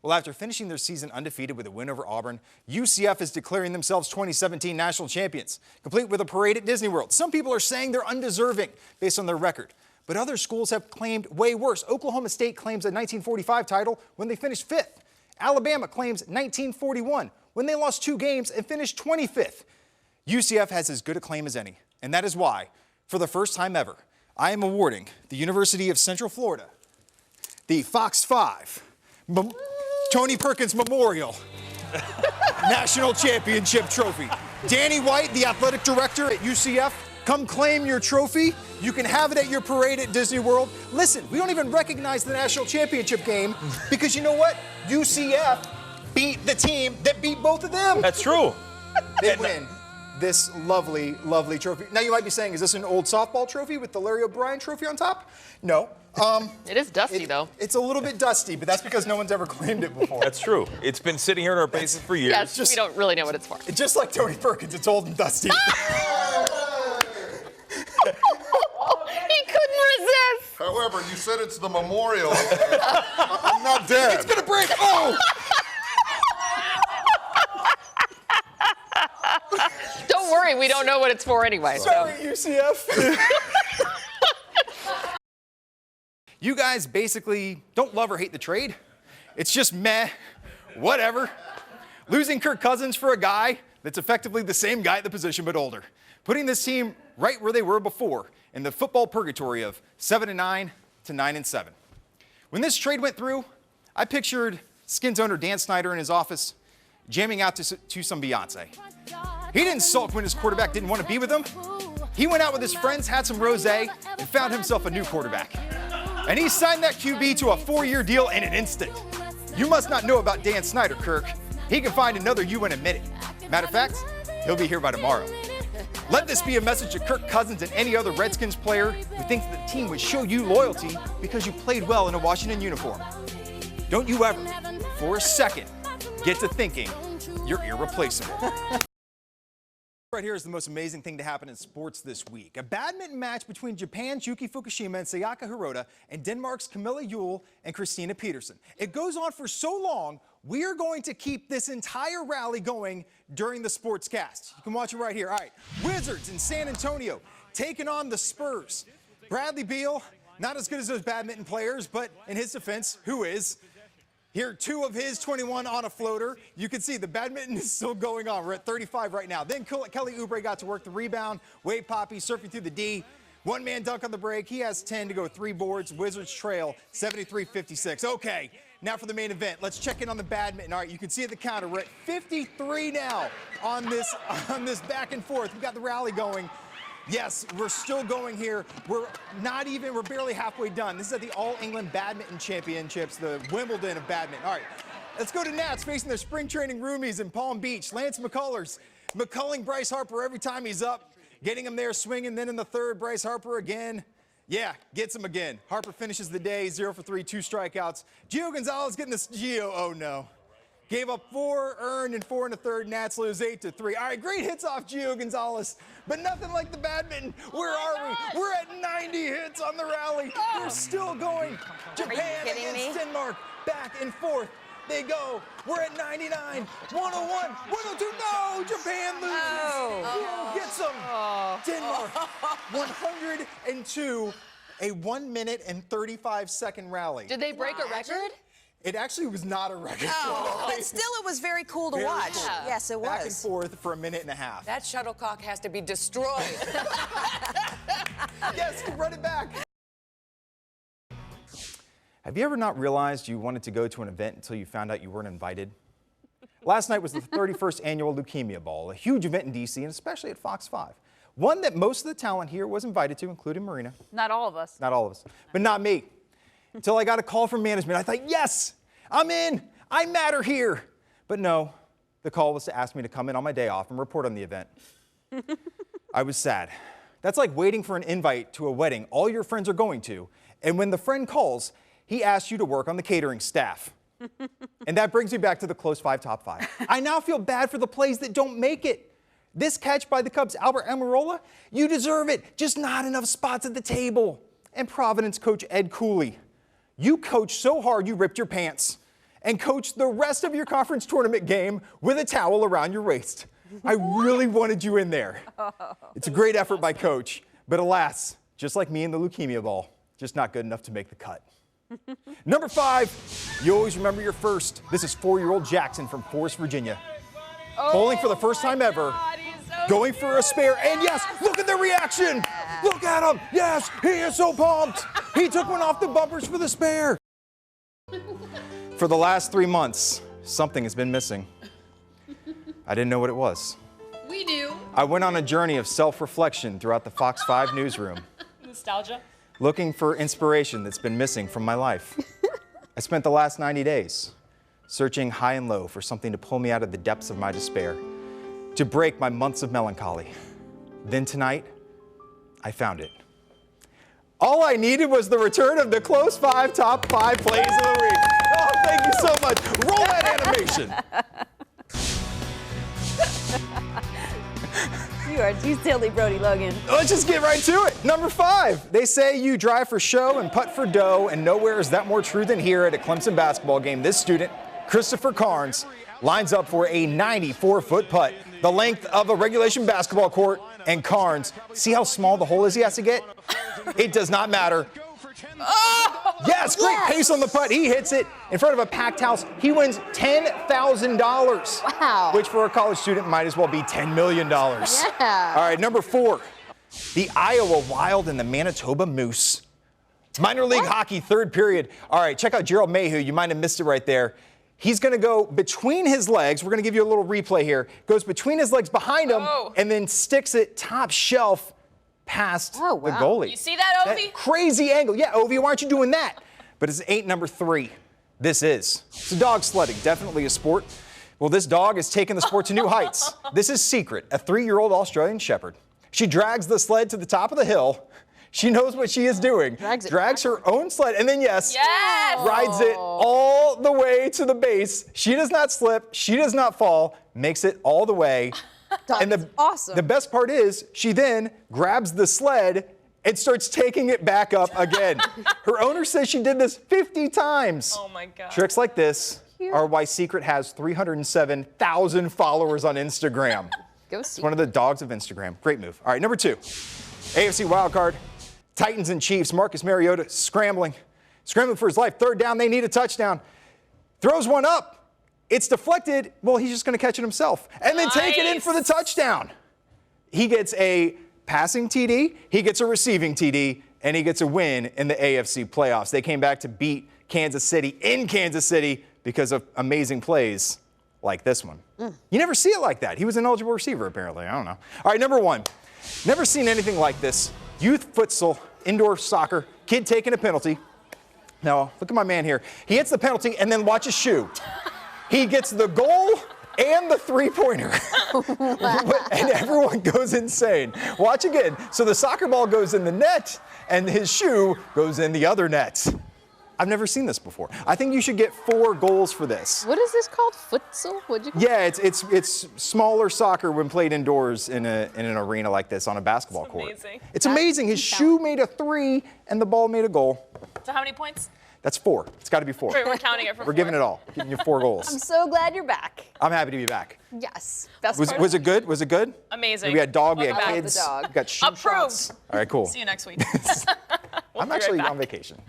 Well, after finishing their season undefeated with a win over Auburn, UCF is declaring themselves 2017 national champions, complete with a parade at Disney World. Some people are saying they're undeserving based on their record, but other schools have claimed way worse. Oklahoma State claims a 1945 title when they finished 5th. Alabama claims 1941 when they lost 2 games and finished 25th. UCF has as good a claim as any, and that is why, for the first time ever, I am awarding the University of Central Florida the Fox 5 Tony Perkins Memorial National Championship Trophy. Danny White, the athletic director at UCF, come claim your trophy. You can have it at your parade at Disney World. Listen, we don't even recognize the national championship game because you know what? UCF beat the team that beat both of them. That's true. They win this lovely, lovely trophy. Now you might be saying, is this an old softball trophy with the Larry O'Brien trophy on top? No. It is dusty, though. It's a little bit dusty, but that's because no one's ever claimed it before. That's true. It's been sitting here in our bases for years. Yes, we don't really know what it's for. Just like Tony Perkins, it's old and dusty. He couldn't resist. However, you said it's the memorial. I'm not dead. It's gonna break. Oh! Don't worry, we don't know what it's for anyway. Sorry, UCF. You guys basically don't love or hate the trade. It's just meh, whatever. Losing Kirk Cousins for a guy that's effectively the same guy at the position but older. Putting this team right where they were before in the football purgatory of 7-9 to 9-7. When this trade went through, I pictured Skins owner Dan Snyder in his office jamming out to some Beyonce. He didn't sulk when his quarterback didn't want to be with him. He went out with his friends, had some rosé, and found himself a new quarterback. And he signed that QB to a 4-year deal in an instant. You must not know about Dan Snyder, Kirk. He can find another you in a minute. Matter of fact, he'll be here by tomorrow. Let this be a message to Kirk Cousins and any other Redskins player who thinks the team would show you loyalty because you played well in a Washington uniform. Don't you ever, for a second, get to thinking you're irreplaceable. Right here is the most amazing thing to happen in sports this week. A badminton match between Japan's Yuki Fukushima and Sayaka Hirota and Denmark's Camilla Yule and Christina Peterson. It goes on for so long, we are going to keep this entire rally going during the sportscast. You can watch it right here. All right, Wizards in San Antonio taking on the Spurs. Bradley Beal, not as good as those badminton players, but in his defense, who is? Here, 2 of his 21 on a floater. You can see the badminton is still going on. We're at 35 right now. Then Kelly Oubre got to work the rebound. Wade Poppy surfing through the D. One-man dunk on the break. He has 10 to go 3 boards. Wizards trail 73-56. Okay, now for the main event. Let's check in on the badminton. All right, you can see at the counter. We're at 53 now on this back and forth. We've got the rally going. Yes, we're still going here. We're barely halfway done. This is at the All England Badminton Championships, the Wimbledon of badminton. All right, let's go to Nats facing their spring training roomies in Palm Beach. Lance McCullers, McCulling Bryce Harper every time he's up, getting him there swinging. Then in the third, Bryce Harper again. Yeah, gets him again. Harper finishes the day, 0 for 3, 2 strikeouts. Gio Gonzalez getting this. Gio, oh no. Gave up 4 earned and 4 in the third. Nats lose 8-3. All right, great hits off Gio Gonzalez, but nothing like the badminton. Where are we? We're at 90 hits on the rally. We're still going. Japan against Denmark. Back and forth they go. We're at 99. 101. 102. No, Japan loses. Gio gets them. Denmark 102. A 1 minute and 35-second rally. Did they break a record? It actually was not a record. Oh, but still it was very cool to watch. Cool. Yeah. Yes, it was. Back and forth for a minute and a half. That shuttlecock has to be destroyed. Yes, run it back. Have you ever not realized you wanted to go to an event until you found out you weren't invited? Last night was the 31st annual Leukemia Ball, a huge event in D.C. and especially at Fox 5. One that most of the talent here was invited to, including Marina. Not all of us. Not all of us, but not me. Until I got a call from management. I thought, yes, I'm in. I matter here. But no, the call was to ask me to come in on my day off and report on the event. I was sad. That's like waiting for an invite to a wedding all your friends are going to, and when the friend calls, he asks you to work on the catering staff. And that brings me back to the close 5 top 5. I now feel bad for the plays that don't make it. This catch by the Cubs' Albert Amarola, you deserve it, just not enough spots at the table. And Providence coach Ed Cooley. You coached so hard you ripped your pants. and coach the rest of your conference tournament game with a towel around your waist. I really wanted you in there. It's a great effort by Coach, but alas, just like me and the leukemia ball, just not good enough to make the cut. Number 5, you always remember your first. This is 4-year-old Jackson from Forest, Virginia. Bowling for the first time ever, going for a spare, and yes, look at the reaction. Look at him. Yes, he is so pumped. He took one off the bumpers for the spare. For the last 3 months, something has been missing. I didn't know what it was. We do. I went on a journey of self-reflection throughout the Fox 5 newsroom. Nostalgia. Looking for inspiration that's been missing from my life. I spent the last 90 days searching high and low for something to pull me out of the depths of my despair, to break my months of melancholy. Then tonight, I found it. All I needed was the return of the Close 5 top 5 plays of the week. Oh, thank you so much. Roll that animation. You are too silly, Brody Logan. Let's just get right to it. Number 5, they say you drive for show and putt for dough, and nowhere is that more true than here at a Clemson basketball game. This student, Christopher Carnes, lines up for a 94-foot putt, the length of a regulation basketball court, and Carnes, see how small the hole is he has to get? It does not matter. Yes, great pace on the putt. He hits it in front of a packed house. He wins $10,000. Wow. Which for a college student might as well be $10 million. Yeah. All right, number 4, the Iowa Wild and the Manitoba Moose. Minor league hockey, third period. All right, check out Gerald Mayhew. You might have missed it right there. He's going to go between his legs. We're going to give you a little replay here. Goes between his legs behind him and then sticks it top shelf past the goalie. You see that, Ovi? That crazy angle. Yeah, Ovi, why aren't you doing that? But it's number 3. It's a dog sledding, definitely a sport. Well, this dog is taking the sport to new heights. This is Secret, a 3-year-old Australian Shepherd. She drags the sled to the top of the hill. She knows what she is doing. Drags her own sled, and then rides it all the way to the base. She does not slip. She does not fall. Makes it all the way. That's awesome. The best part is she then grabs the sled and starts taking it back up again. Her owner says she did this 50 times. Oh my God. Tricks like this are why Secret has 307,000 followers on Instagram. It's one of the dogs of Instagram. Great move. All right, number 2, AFC wildcard. Titans and Chiefs. Marcus Mariota scrambling for his life. Third down, they need a touchdown. Throws one up. It's deflected. Well, he's just going to catch it himself and then take it in for the touchdown. He gets a passing TD, he gets a receiving TD, and he gets a win in the AFC playoffs. They came back to beat Kansas City in Kansas City because of amazing plays like this one. You never see it like that. He was an eligible receiver, apparently. I don't know. All right, number 1. Never seen anything like this. Youth futsal, indoor soccer, kid taking a penalty. Now, look at my man here. He hits the penalty and then watch his shoe. He gets the goal and the three-pointer. And everyone goes insane. Watch again. So the soccer ball goes in the net and his shoe goes in the other net. I've never seen this before. I think you should get 4 goals for this. What is this called? Futsal? What'd you call Yeah, it's smaller soccer when played indoors in an arena like this on a basketball court. Amazing. It's amazing. His shoe made a 3 and the ball made a goal. So how many points? That's 4. It's got to be 4. Wait, we're counting it for We're giving it all. Giving you 4 goals. I'm so glad you're back. I'm happy to be back. Yes. Was it good? Was it good? Amazing. We had dog, we had Welcome back. kids. I love the dog. We got shoe Approved. shots. All right, cool. See you next week. I'm actually on vacation.